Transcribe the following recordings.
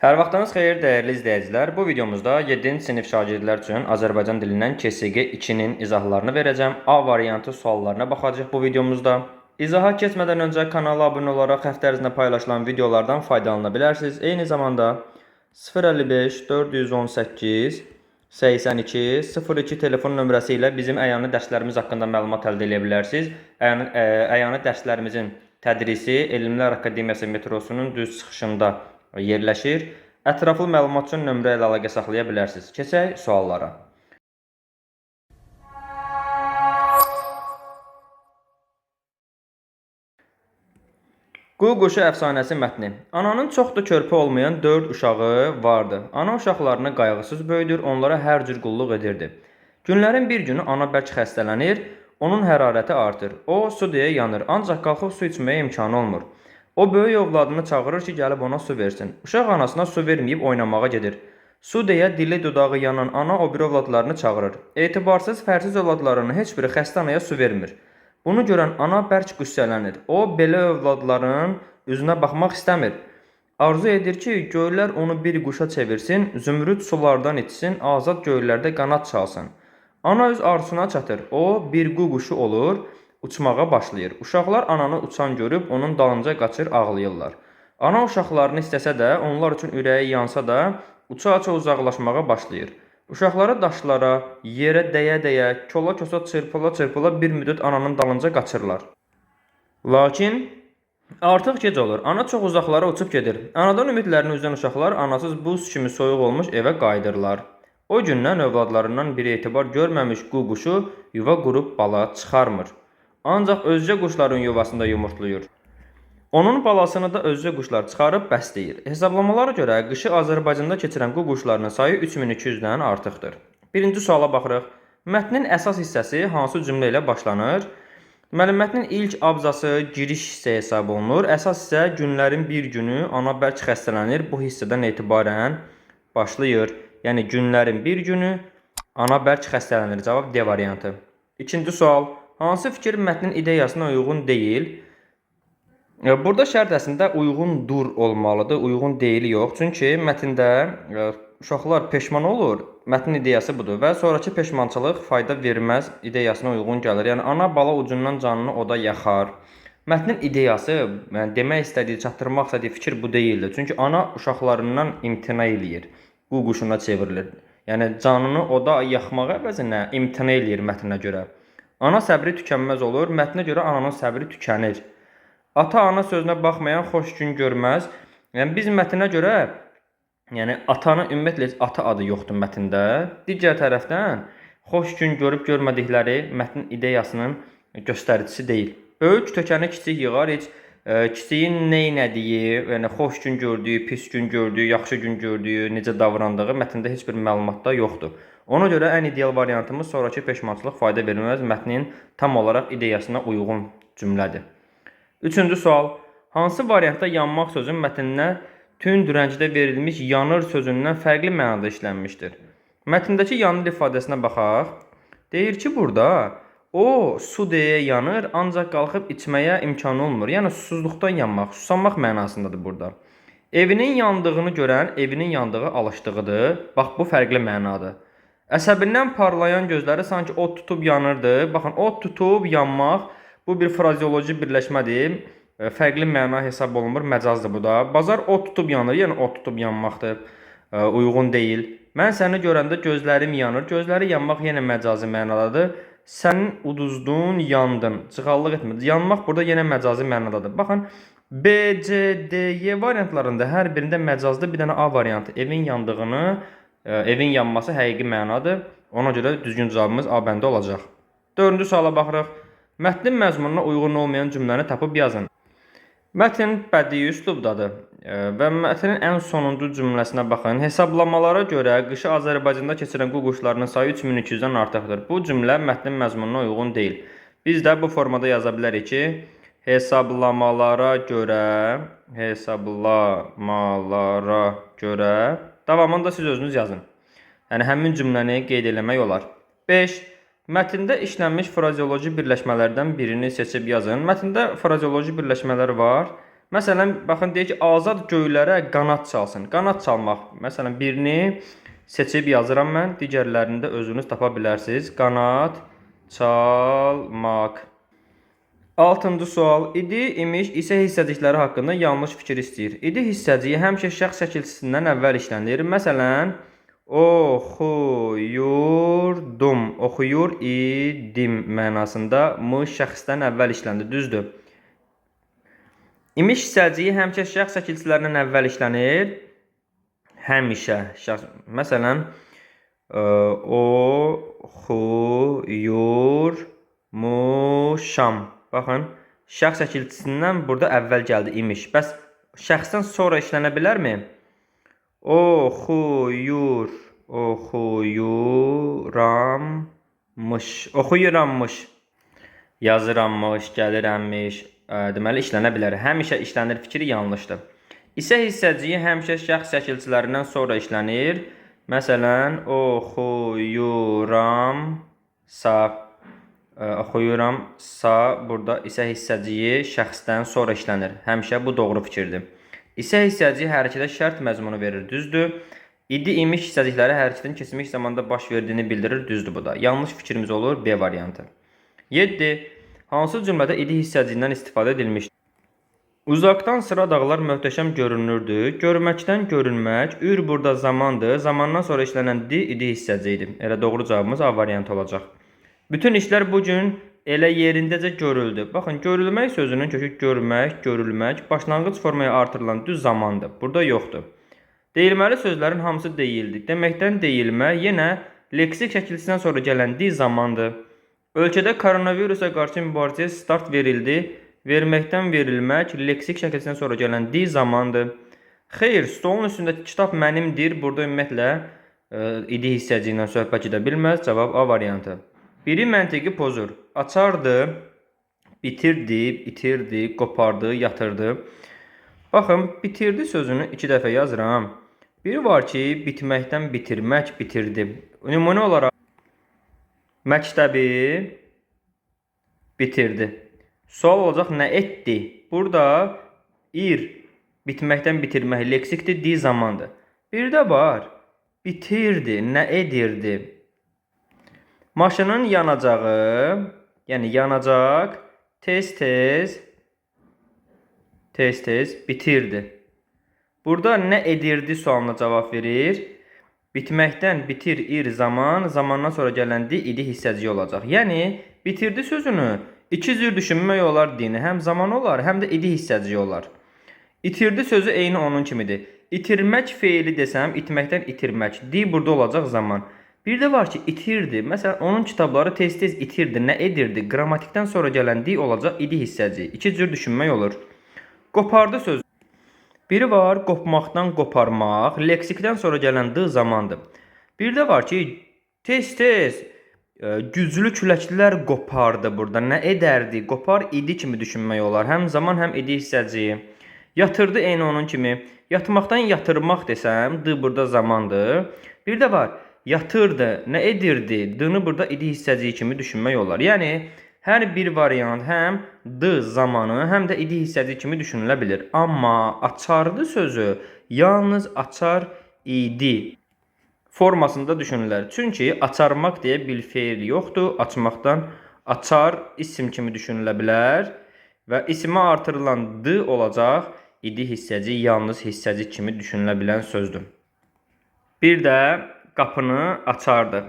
Hər vaxtınız xeyir, dəyərli izləyicilər. Bu videomuzda 7-ci sinif şagirdlər üçün Azərbaycan dilindən KSG 2-nin izahlarını verəcəm. A variantı suallarına baxacağıq bu videomuzda. İzaha keçmədən öncə kanala abunə olaraq həftə ərzində paylaşılan videolardan faydalana bilərsiniz. Eyni zamanda 055 418 82 02 telefon nömrəsi ilə bizim əyani dərslərimiz haqqında məlumat əldə edə bilərsiniz. Əyani dərslərimizin tədrisi Elmlər Akademiyası metrosunun düz çıxışında yerləşir. Ətraflı məlumat üçün nömrə ilə əlaqə saxlaya bilərsiniz. Keçək suallara. Qu quşu əfsanəsi mətni. Ananın çox da körpə olmayan 4 uşağı vardı. Ana uşaqlarını qayğısız böyüdür, onlara hər cür qulluq edirdi. Günlərin bir günü ana bərk xəstələnir, onun hərarəti artır. O su deyə yanır, ancaq qalxıb su içməyə imkanı olmur. O böyük övladını çağırır ki, gəlib ona su versin. Uşaq anasına su verməyib oynamağa gedir. Su deyə dili dodağı yanan ana o bir övladlarını çağırır. Etibarsız, fərsiz övladlarını heç biri xəstə anaya su vermir. Bunu görən ana bərk qüssələnir. O, belə övladların üzünə baxmaq istəmir. Arzu edir ki, göylər onu bir quşa çevirsin, zümrüd sulardan içsin, azad göylərdə qanad çalsın. Ana öz arzusuna çatır. O, bir qu quşu olur, uçmağa başlayır. Uşaqlar ananı uçan görüb onun dalınca qaçır, ağlayırlar. Ana uşaqlarını istəsə də, onlar üçün ürəyi yansa da, uça-uça uzaqlaşmağa başlayır. Uşaqları daşlara, yerə dəyə-dəyə, kola-kosa çırpıla-çırpıla bir müddət ananın dalınca qaçırlar. Lakin artıq gec olur. Ana çox uzaqlara uçub gedir. Anadan ümidlərini üzən uşaqlar anasız buz kimi soyuq olmuş evə qayıdırlar. O gündən övladlarından biri etibar görməmiş qu quşu yuva qurub bala çıxarmır. Ancaq özcə quşların yuvasında yumurtlayır. Onun balasını da özcə quşlar çıxarıb bəsləyir. Hesablamalara görə qışı Azərbaycanda keçirən qu quşlarının sayı 3200-dən artıqdır. Birinci suala baxırıq. Mətnin əsas hissəsi hansı cümlə ilə başlanır? Mətnin ilk abzası giriş hissə hesab olunur. Əsas hissə günlərin bir günü ana bərk xəstələnir. Bu hissədən etibarən başlayır. Yəni günlərin bir günü ana bərk xəstələnir. Cavab D variantı. İkinci sual. Hansı fikir mətnin ideyasına uyğun deyil? Burada şərt əslində uyğundur olmalıdır, uyğun deyil yox. Çünki mətndə uşaqlar peşman olur, mətnin ideyası budur və sonraki peşmançılıq fayda verməz ideyasına uyğun gəlir. Yəni, ana bala ucundan canını oda yaxar. Mətnin ideyası, demək istədiyi, çatdırmaq istədiyi fikir bu deyildir. Çünki ana uşaqlarından imtina eləyir, qu quşuna çevrilir. Yəni, canını oda yaxmaq əvəzinə imtina eləyir mətnə görə. Ana səbri tükənməz olur, mətnə görə ananın səbri tükənir. Ata-ana sözünə baxmayan xoş gün görməz. Yəni, biz mətnə görə, yəni, atanın ümumiyyətlə ata adı yoxdur mətndə. Digər tərəfdən, xoş gün görüb görmədikləri mətnin ideyasının göstəricisi deyil. Böyük tökəni kiçik yığar, heç kiçiyin neynədiyi, yəni, xoş gün gördüyü, pis gün gördüyü, yaxşı gün gördüyü, necə davrandığı mətndə heç bir məlumatda yoxdur. Ona görə ən ideal variantımız sonraki peşmançılıq fayda verməz mətnin tam olaraq ideyasına uyğun cümlədir. Üçüncü sual. Hansı variantda yanmaq sözü mətninə tünd rəngdə verilmiş yanır sözündən fərqli mənada işlənmişdir? Mətndəki yanır ifadəsinə baxaq. Deyir ki, burada o su deyə yanır, ancaq qalxıb içməyə imkanı olmur. Yəni, susuzluqdan yanmaq, susamaq mənasındadır burada. Evinin yandığını görən, evinin yandığı alışdığıdır. Bax, bu fərqli mənadır. Əsəbindən parlayan gözləri sanki od tutub yanırdı. Baxın, od tutub yanmaq, bu bir frazeoloji birləşmədir. Fərqli məna hesab olunmur, məcazdır bu da. Bazar od tutub yanır, yəni od tutub yanmaqdır. Uyğun deyil. Mən səni görəndə gözlərim yanır. Gözləri yanmaq yenə məcazi mənadadır. Sən uduzdun, yandın. Cığallıq etmir. Yanmaq burada yenə məcazi mənadadır. Baxın, B, C, D, Y variantlarında hər birində məcazdır. Bir dənə A variantı. Evin yanması həqiqi mənadır. Ona görə düzgün cavabımız A bəndə olacaq. Dördüncü suala baxırıq. Mətnin məzmununa uyğun olmayan cümləni tapıb yazın. Mətn bədii üslubdadır və mətnin ən sonuncu cümləsinə baxın. Hesablamalara görə qışı Azərbaycanda keçirən qu quşlarının sayı 3200-dən artıqdır. Bu cümlə mətnin məzmununa uyğun deyil. Biz də bu formada yaza bilərik ki, hesablamalara görə davamında siz özünüz yazın. Yəni, həmin cümləni qeyd eləmək olar. 5. Mətndə işlənmiş frazeoloji birləşmələrdən birini seçib yazın. Mətndə frazeoloji birləşmələr var. Məsələn, baxın deyir ki, azad göylərə qanat çalsın. Qanat çalmaq. Məsələn, birini seçib yazıram mən, digərlərini də özünüz tapa bilərsiniz. Qanat çalmaq. 6-cı sual. İdi, imiş, isə hissəcikləri haqqında yanlış fikir istəyir. İdi hissəciyi həmişə şəxs şəkilçisindən əvvəl işlənir. Məsələn, oxuyurdum, oxuyur idim mənasında mış şəxsdən əvvəl işlənir. Düzdür. İmiş hissəciyi həmişə şəxs şəkilçilərindən əvvəl işlənir. Həmişə şəxs. Məsələn, oxuyurmuşam. Baxın, şəxs şəkilçisindən burada əvvəl gəldi imiş. Bəs şəxsdən sonra işlənə bilərmi? Oxuyurammış, yazırammış, gəlirəmmiş. Deməli, işlənə bilər. Həmişə işlənir fikri yanlışdır. İsə hissəciyi həmişə şəxs şəkilçilərindən sonra işlənir. Məsələn, oxuyuramsa, burada isə hissəciyi şəxsdən sonra işlənir. Həmişə bu doğru fikirdir. İsə hissəciyi hərəkətə şərt məzmunu verir. Düzdür. İdi, imiş hissəcikləri hərəkətin keçmiş zamanda baş verdiyini bildirir. Düzdür bu da. Yanlış fikrimiz olur B variantı. 7. Hansı cümlədə idi hissəciyindən istifadə edilmişdir? Uzaqdan sıra dağlar möhtəşəm görünürdü. Görməkdən görünmək. Ür burada zamandır. Zamandan sonra işlənən idi hissəciyidir. Elə doğru cavabımız A variantı olacaq. Bütün işlər bugün elə yerindəcə görüldü. Baxın, görülmək sözünün kökü görmək, görülmək, başlanğıc formaya artırılan düz zamandır. Burada yoxdur. Deyilməli sözlərin hamısı deyildi. Deməkdən deyilmə yenə leksik şəkilçisindən sonra gələn zamandır. Ölkədə koronavirusa qarşı mübarizəyə start verildi. Verməkdən verilmək leksik şəkilçisindən sonra gələn zamandır. Xeyr, stolun üstündəki kitab mənimdir. Burada ümumiyyətlə idi hissəciyindən söhbət gedə bilməz. Cavab A variantı. Biri məntiqi pozur. Açardı, bitirdi, itirdi, qopardı, yatırdı. Baxın, bitirdi sözünü 2 dəfə yazıram. Biri var ki, bitməkdən bitirmək, bitirdi. Nümunə olaraq məktəbi bitirdi. Sual olacaq, nə etdi? Burada bitməkdən bitirmək leksikdir, zamandır. Bir də var, bitirdi, nə edirdi? Maşının yanacağı, yəni yanacaq, tez-tez bitirdi. Burada nə edirdi sualına cavab verir. Bitməkdən bitir zaman, zamandan sonra gələn idi hissəciyi olacaq. Yəni, bitirdi sözünü 2 cür düşünmək olar dini. Həm zaman olar, həm də idi hissəciyi olar. İtirdi sözü eyni onun kimidir. İtirmək feili desəm, itməkdən itirmək. Burada olacaq zaman. Bir də var ki, itirdi. Məsələn, onun kitabları tez-tez itirdi. Nə edirdi? Qrammatikdən sonra gələn olacaq idi hissəciyi. 2 cür düşünmək olur. Qopardı sözü. Biri var, qopmaqdan qoparmaq. Leksikdən sonra gələn zamandır. Bir də var ki, tez-tez güclü küləklər qopardı burada. Nə edərdi? Qopar idi kimi düşünmək olar. Həm zaman, həm idi hissəciyi. Yatırdı eyni onun kimi. Yatmaqdan yatırmaq desəm, burada zamandır. Bir də var, yatırdı, nə edirdi? D-ni burada idi hissəciyi kimi düşünmək olar. Yəni, hər bir variant həm zamanı, həm də idi hissəciyi kimi düşünülə bilir. Amma açardı sözü yalnız açar idi formasında düşünürlər. Çünki açarmaq deyə bir feil yoxdur. Açmaqdan açar isim kimi düşünülə bilər və isimə artırılan olacaq. İdi hissəci yalnız hissəci kimi düşünülə bilən sözdür. Bir də qapını açardı.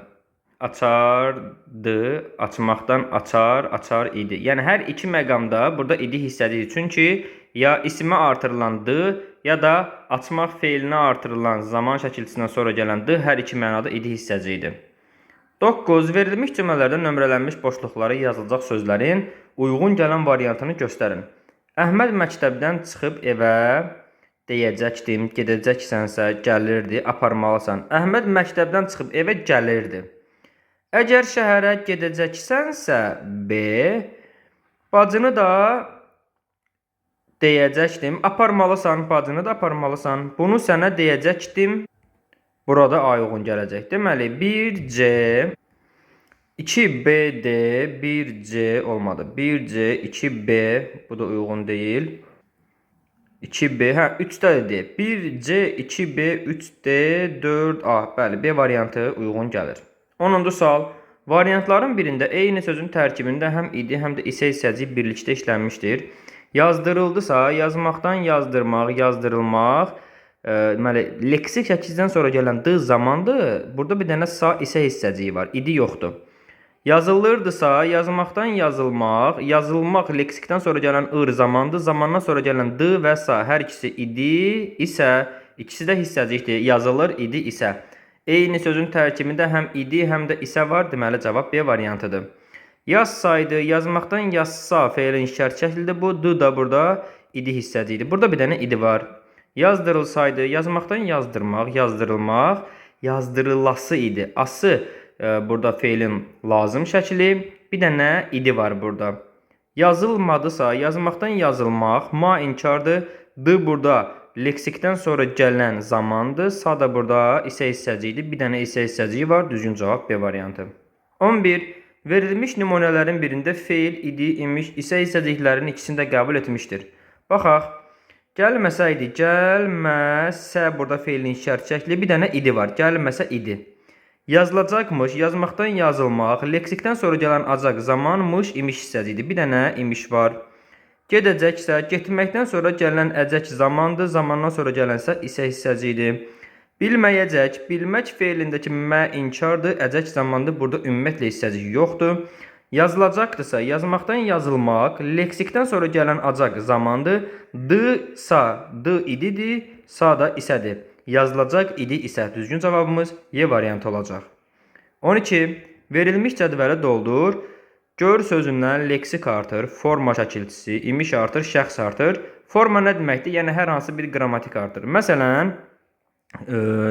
Açardı, açmaqdan açar idi. Yəni hər iki məqamda burada idi hissəcidir. Çünki ya isimə artırılan ya da açmaq feilinə artırılan zaman şəkilçisindən sonra gələn hər iki mənada idi hissəcidir. 9. Verilmiş cümlələrdə nömrələnmiş boşluqları yazılacaq sözlərin uyğun gələn variantını göstərin. Əhməd məktəbdən çıxıb evə deyəcəkdim, gedəcəksənsə gəlirdi, aparmalısan. Əhməd məktəbdən çıxıb evə gəlirdi. Əgər şəhərə gedəcəksənsə B, bacını da deyəcəkdim, aparmalısan, bacını da aparmalısan. Bunu sənə deyəcəkdim, burada A uyğun gələcək. Deməli, 1C, 2BD, 1C olmadı. 1C, 2B, bu da uyğun deyil. 2B, hə 3-dədir. 1C, 2B, 3D, 4A. Bəli, B variantı uyğun gəlir. 10-cu sual. Variantların birində eyni sözün tərkibində həm idi, həm də isə hissəcik birlikdə işlənmişdir. Yazdırıldısa, yazmaqdan yazdırmaq, yazdırılmaq, deməli, leksik şəkildən sonra gələn d zamandır. Burada bir dənə sa isə hissəciyi var, idi yoxdur. Yazılırdısa, yazmaqdan yazılmaq, yazılmaq leksikdən sonra gələn ır zamandır, zamandan sonra gələn d və sa hər ikisi idi, isə, ikisi də hissəcikdir, yazılır, idi, isə. Eyni sözün tərkibində həm idi, həm də isə var, deməli cavab B variantıdır. Yazsaydı, yazmaqdan yazsa feilin şərt şəklidir bu, d da burada idi hissəcikdir. Burada bir dənə idi var. Yazdırılsaydı, yazmaqdan yazdırmaq, yazdırılmaq, yazdırılası idi. Ası burada feilin lazım şəkli, bir dənə idi var burada. Yazılmadısa, yazmaqdan yazılmaq, ma inkardır, d burada leksikdən sonra gələn zamandır, sa da burada isə hissəcikdir, bir dənə isə hissəciyi var, düzgün cavab B variantı. 11. Verilmiş nümunələrin birində feil, idi, imiş, isə hissəciklərin ikisini də qəbul etmişdir. Baxaq, gəlməsəydi, gəlməsə burada feilin şərt şəkli, bir dənə idi var, gəlməsə idi. Yazılacaqmış, yazmaqdan yazılmaq, leksikdən sonra gələn acaq zamanmış, imiş hissəcidir. Bir dənə imiş var. Gedəcəksə, getməkdən sonra gələn əcək zamandır, zamandan sonra gələnsə isə hissəcidir. Bilməyəcək, bilmək feilindəki mə inkardır, əcək zamandır, burada ümumiyyətlə hissəcik yoxdur. Yazılacaqdırsa, yazmaqdan yazılmaq, leksikdən sonra gələn acaq zamandır, d, sa, d ididir, sa da isədir. Yazılacaq idi isə düzgün cavabımız Y variantı olacaq. 12. Verilmiş cədvələ doldur. Gör sözündən leksik artır, forma şəkilçisi, imiş artır, şəxs artır. Forma nə deməkdir? Yəni hər hansı bir qrammatik artır. Məsələn,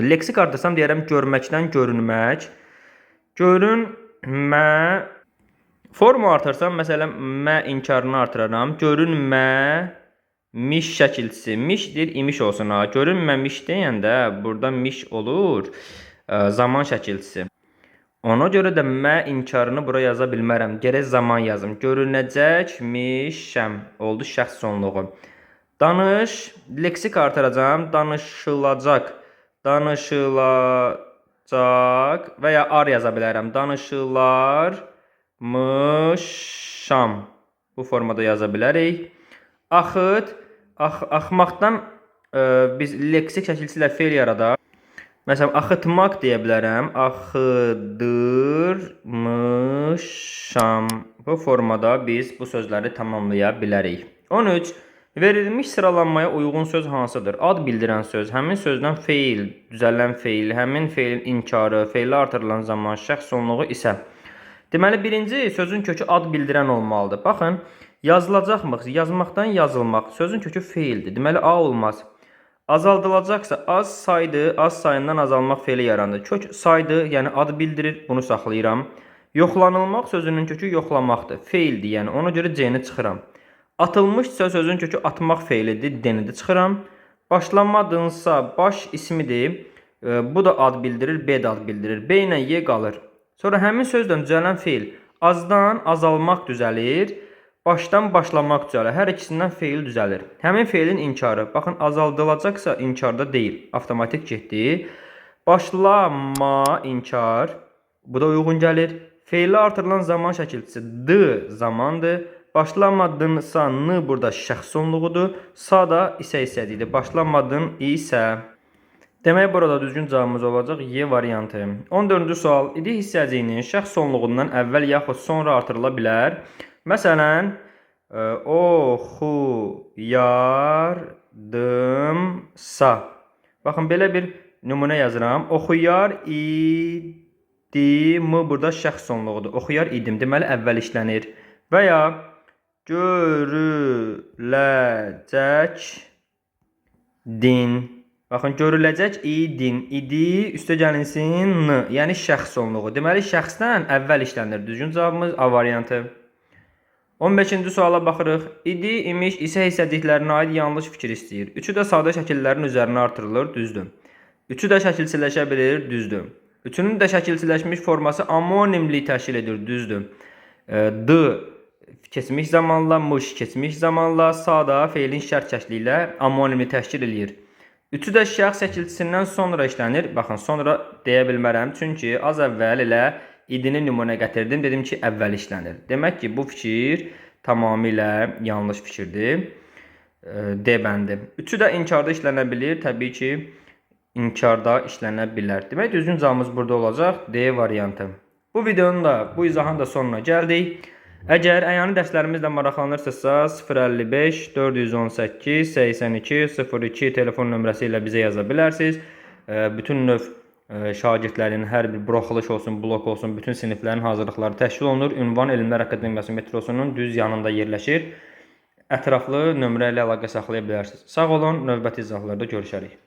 leksik artırsam deyərəm görməkdən görünmək. Görünmə. Forma artırsam məsələn mə inkarını artıraram. Görünmə. Miş şəkilçisi, mişdir, imiş olsun ha. Görünməmiş deyəndə burada miş olur, zaman şəkilçisi. Ona görə də mə inkarını bura yaza bilmərəm. Gərək zaman yazım. Görünəcəkmişəm oldu şəxs sonluğu. Danış, leksik artıracam. Danışılacaq, danışılacaq və ya ar yaza bilərəm. Danışılarmışam. Bu formada yaza bilərik. Axıt, axmaqdan biz leksik şəkilçisi ilə feil yaradaq. Məsələn, axıtmaq deyə bilərəm. Axıdırmışam. Bu formada biz bu sözləri tamamlaya bilərik. 13. Verilmiş sıralanmaya uyğun söz hansıdır? Ad bildirən söz, həmin sözdən feil, düzələn feil, həmin feilin inkarı, feillə artırılan zaman, şəxs sonluğu isə. Deməli, birinci sözün kökü ad bildirən olmalıdır. Baxın, yazılacaqmıq, yazmaqdan yazılmaq. Sözün kökü feildir. Deməli, A olmaz. Azaldılacaqsa az saydı, az sayından azalmaq feili yaranır. Kök saydı, yəni ad bildirir, bunu saxlayıram. Yoxlanılmaq sözünün kökü yoxlamaqdır. Feildir, yəni ona görə C-ni çıxıram. Atılmışsa sözün kökü atmaq feilidir, D-ni də çıxıram. Başlanmadınsa baş ismidir. Bu da ad bildirir, B də ad bildirir. B ilə Y qalır. Sonra həmin sözdən düzələn feil azdan azalmaq düzəlir. Başdan başlamaq düzəlir. Hər ikisindən feil düzəlir. Həmin feilin inkarı. Baxın, azaldılacaqsa inkarda deyil. Avtomatik getdi. Başlama inkar. Bu da uyğun gəlir. Feillə artırılan zaman şəkilçisi D zamandır. Başlamadınsa N burada şəxs sonluğudur. Sa da isə hissədidir. Başlamadın isə. Demək, burada düzgün cavabımız olacaq Y variantı. 14-cü sual. İdi hissəciyinin şəxs sonluğundan əvvəl yaxud sonra artırıla bilər. Məsələn, oxuyardımsa. Baxın, belə bir nümunə yazıram. Oxuyar idim, burada şəxs sonluğudur. Oxuyar idim, deməli əvvəl işlənir. Və ya görüləcəkdin. Baxın, görüləcək idin, idi, üstə gəlinsin n, yəni şəxs sonluğu. Deməli, şəxsdən əvvəl işlənir. Düzgün cavabımız A variantı. 15-ci suala baxırıq. İdi, imiş, isə hissədiklərinə aid yanlış fikir istəyir. Üçü də sadə şəkillərin üzərinə artırılır, düzdür. Üçü də şəkilçiləşə bilir, düzdür. Üçünün də şəkilçiləşmiş forması amonimlik təşkil edir, düzdür. D keçmiş zamanla, mış keçmiş zamanla, sada feilin şərtkəşliyi ilə amonimini təşkil edir. Üçü də şəxs çəkiltisindən sonra işlənir. Baxın, sonra deyə bilmərəm, çünki az əvvəl elə idini nümunə gətirdim, dedim ki, əvvəl işlənir. Demək ki, bu fikir tamamilə yanlış fikirdir. D bəndi. Üçü də inkarda işlənə bilir, təbii ki, inkarda işlənə bilər. Demək, düzgün cavabımız burada olacaq, D variantı. Bu videonun da, bu izahın da sonuna gəldik. Əgər əyani dərslərimizlə maraqlanırsınızsa 055 418 82 02 telefon nömrəsi ilə bizə yaza bilərsiniz. Bütün növ şagirdlərin hər bir buraxılış olsun, blok olsun, bütün siniflərin hazırlıqları təşkil olunur. Ünvan Elmlər Akademiyası metrosunun düz yanında yerləşir. Ətraflı nömrə ilə əlaqə saxlaya bilərsiniz. Sağ olun, növbəti izahlarda görüşərik.